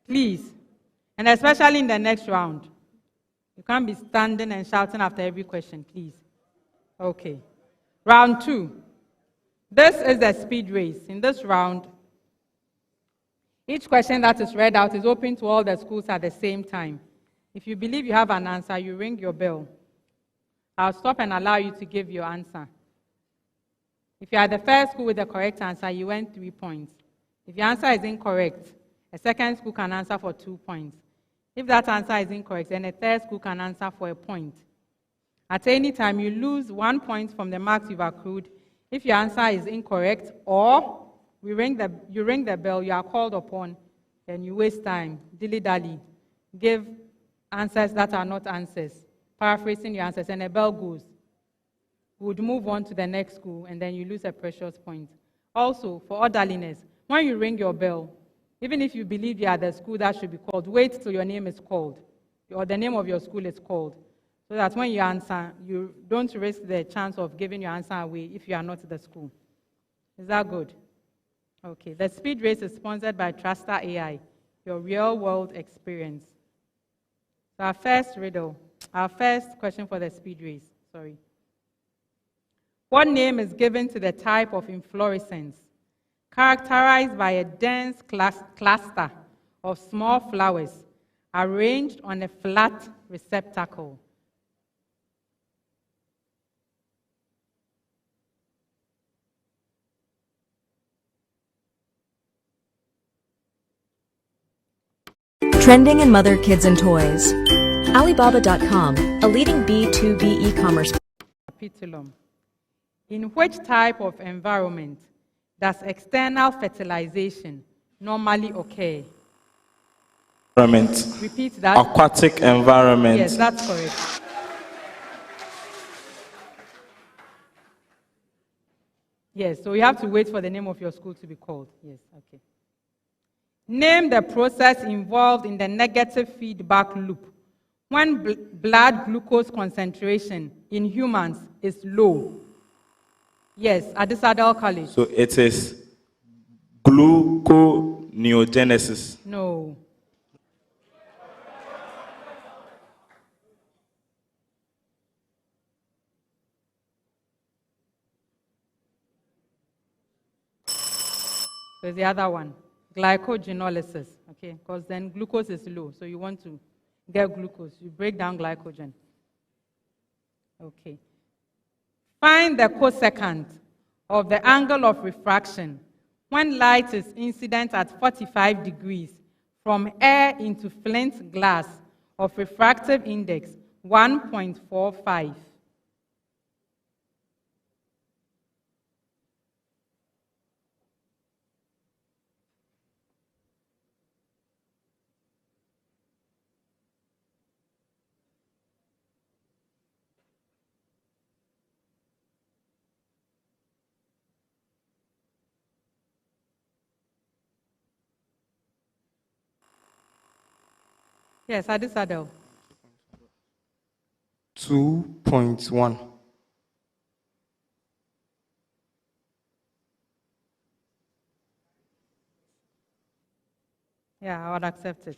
Please. And especially in the next round. You can't be standing and shouting after every question, please. Okay. Round 2. This is the speed race. In this round, each question that is read out is open to all the schools at the same time. If you believe you have an answer, you ring your bell. I'll stop and allow you to give your answer. If you are the first school with the correct answer, you earn 3 points. If your answer is incorrect, a second school can answer for 2 points. If that answer is incorrect, then a third school can answer for 1 point. At any time, you lose 1 point from the marks you've accrued if your answer is incorrect, or you ring the bell, you are called upon, and you waste time, dilly-dally, give answers that are not answers, paraphrasing your answers, and a bell goes. We would move on to the next school, and then you lose a precious point. Also, for orderliness, when you ring your bell, even if you believe you are the school that should be called, wait till your name is called, or the name of your school is called, so that when you answer, you don't risk the chance of giving your answer away if you are not the school. Is that good? Okay. The speed race is sponsored by Truster AI, your real-world experience. So our first question for the speed race, What name is given to the type of inflorescence characterized by a dense cluster of small flowers arranged on a flat receptacle? Trending in Mother, Kids, and Toys. Alibaba.com, a leading B2B e-commerce. Capitulum. In which type of environment does external fertilization normally occur? Environment. Repeat that. Aquatic environment. Yes, that's correct. Yes, so you have to wait for the name of your school to be called. Yes, okay. Name the process involved in the negative feedback loop when blood glucose concentration in humans is low. Yes, Adisadel College. So it is gluconeogenesis. No. So the other one. Glycogenolysis, okay, because then glucose is low, so you want to get glucose. You break down glycogen. Okay. Find the cosecant of the angle of refraction when light is incident at 45 degrees from air into flint glass of refractive index 1.45. Yes, Adisadel. 2.1. Yeah, I would accept it.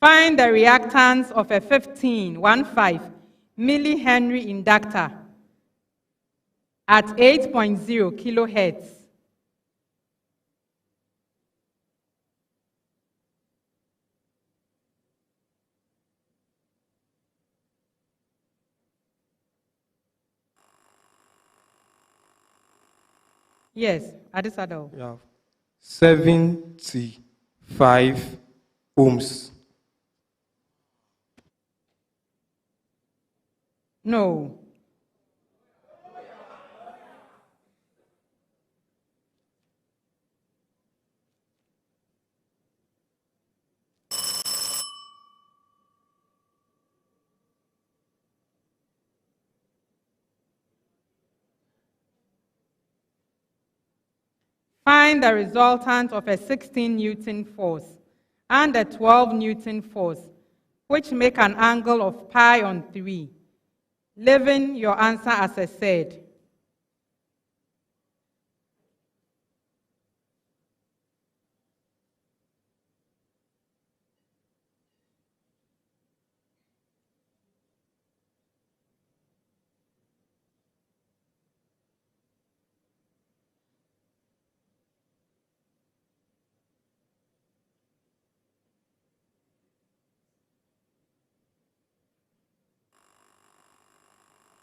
Find the reactance of a 15 millihenry inductor at 8.0 kilohertz. Yes, Adisadel. Yeah. 75 ohms. No. Find the resultant of a 16 Newton force and a 12 Newton force, which make an angle of pi on 3, leaving your answer as a said.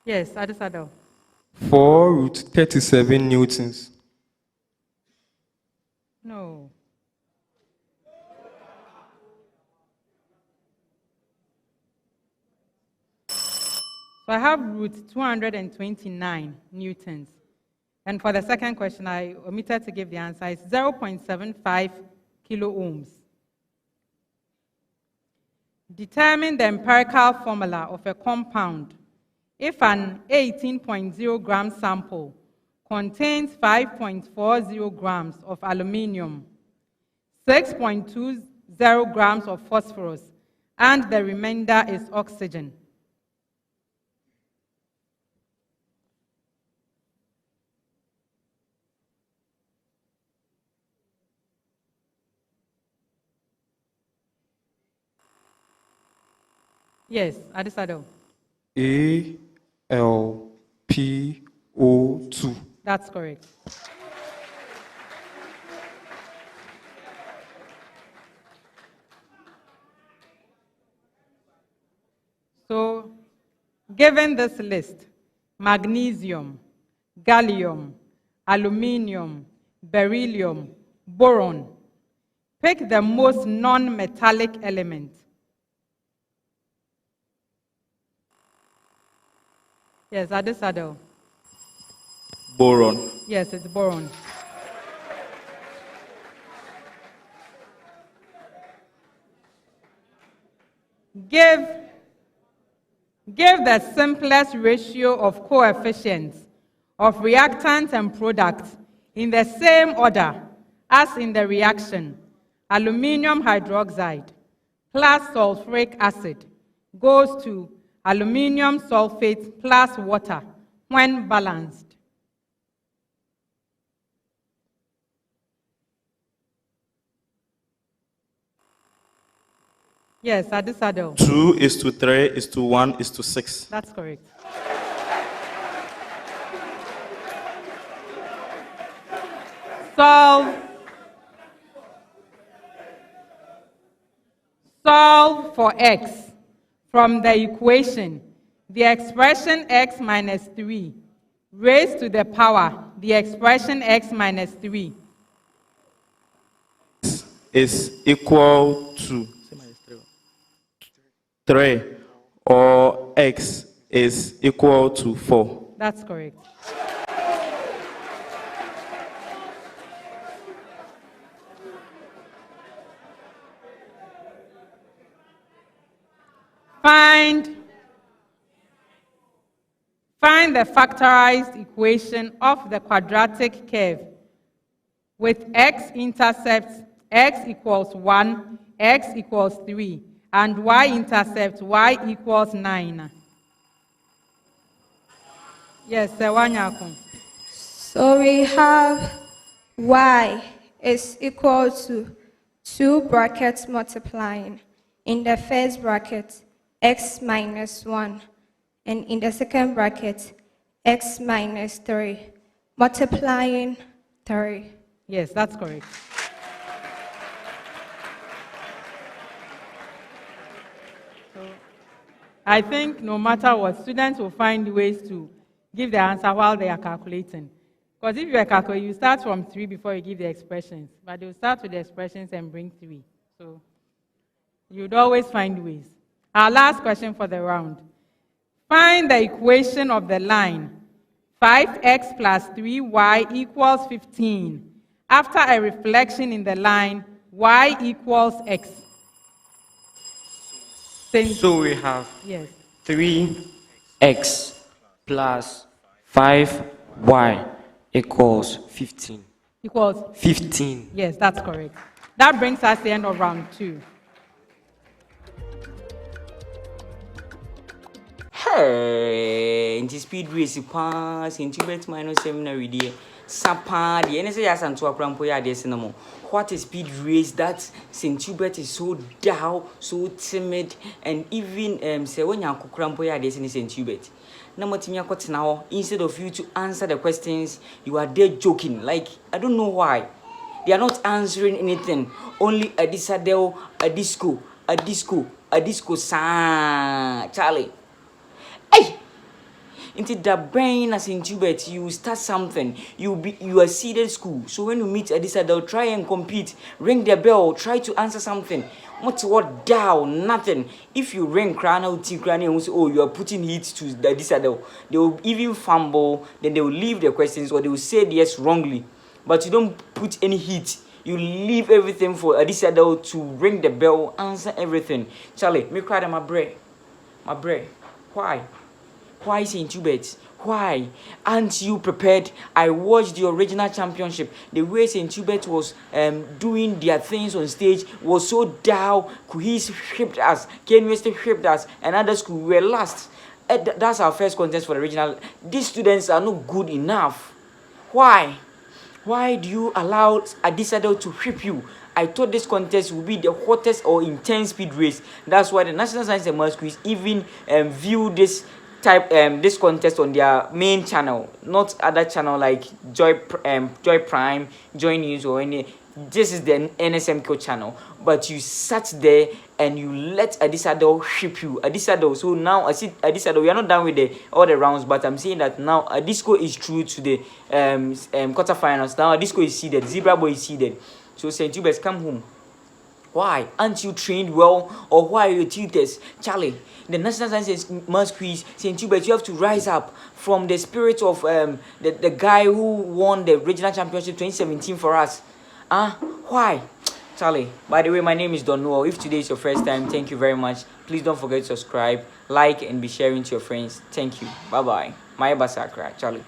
Yes, Adisadel. 4 root 37 newtons. No. So I have root 229 newtons. And for the second question, I omitted to give the answer. It's 0.75 kilo ohms. Determine the empirical formula of a compound if an 18.0 gram sample contains 5.40 grams of aluminium, 6.20 grams of phosphorus, and the remainder is oxygen. Yes, Adisadel. AlPO2. That's correct. So, given this list, magnesium, gallium, aluminium, beryllium, boron, pick the most non-metallic element. Yes, Adisadel. Boron. Yes, it's boron. Give the simplest ratio of coefficients of reactants and products in the same order as in the reaction. Aluminium hydroxide plus sulfuric acid goes to aluminium sulfate plus water when balanced. Yes, Adisadel. 2:3:1:6. That's correct. Solve for x from the equation, the expression x minus 3 raised to the power, the expression x minus 3. Is equal to 3 or x is equal to 4. That's correct. Find the factorized equation of the quadratic curve with x-intercepts x equals 1, x equals 3, and y-intercept y equals 9. Yes, Serwaa Nyarko. So we have y is equal to 2 brackets multiplying. In the first bracket, x minus 1. And in the second bracket, x minus 3. Multiplying 3. Yes, that's correct. So, I think no matter what, students will find ways to give the answer while they are calculating. Because if you are calculating, you start from 3 before you give the expressions. But they'll start with the expressions and bring 3. So you'd always find ways. Our last question for the round. Find the equation of the line 5x plus 3y equals 15. After a reflection in the line, y equals x. So we have Yes. 3x plus 5y equals 15. Equals 15. Yes, that's correct. That brings us to the end of round 2. Hey, in the speed race, pass in Hubert minus seminary dear. Sapa, the NSA has and to a crampoya de cinema. What a speed race that St. Hubert is so down, so timid, and even Serwaa Nyarko crampoya de St. Hubert. Now, instead of you to answer the questions, you are there joking. Like, I don't know why. They are not answering anything. Only Adisadel, a disco, Charlie. Hey! Into the brain as in Hubert, you start something. You are seeded school. So when you meet Adisadel, try and compete. Ring the bell. Try to answer something. What down? Nothing. If you ring crown out crown and say, oh, you are putting heat to the Adisadel, they will even fumble. Then they will leave the questions or they will say yes wrongly. But you don't put any heat. You leave everything for Adisadel to ring the bell, answer everything. Charlie, me cry my bread. My bread. Why? Why St. Hubert? Why? Aren't you prepared? I watched the original championship. The way St. Hubert was doing their things on stage was so down. Kuhis shipped us. University shipped us. And other school were last. That's our first contest for the original. These students are not good enough. Why? Why do you allow Adisadel to whip you? I thought this contest would be the hottest or intense speed race. That's why the National Science and Maths Quiz even view this this contest on their main channel, not other channel like Joy Prime, Joy News or any. This is the NSMQ channel. But you sat there and you let Adisadel ship you. Adisadel. So now I see Adisadel. We are not done with all the rounds, but I'm saying that now Adisco is through to the quarterfinals. Now Adisco is seeded. Zebra Boy is seeded. So St. Hubert, come home. Why? Aren't you trained well? Or why are your tutors? Charlie, the National Science and Maths Quiz, St. Hubert, you have to rise up from the spirit of the guy who won the regional championship 2017 for us. Why? Charlie, by the way, my name is Don Noel. If today is your first time, thank you very much. Please don't forget to subscribe, like, and be sharing to your friends. Thank you. Bye-bye. Maya Basakra, Charlie.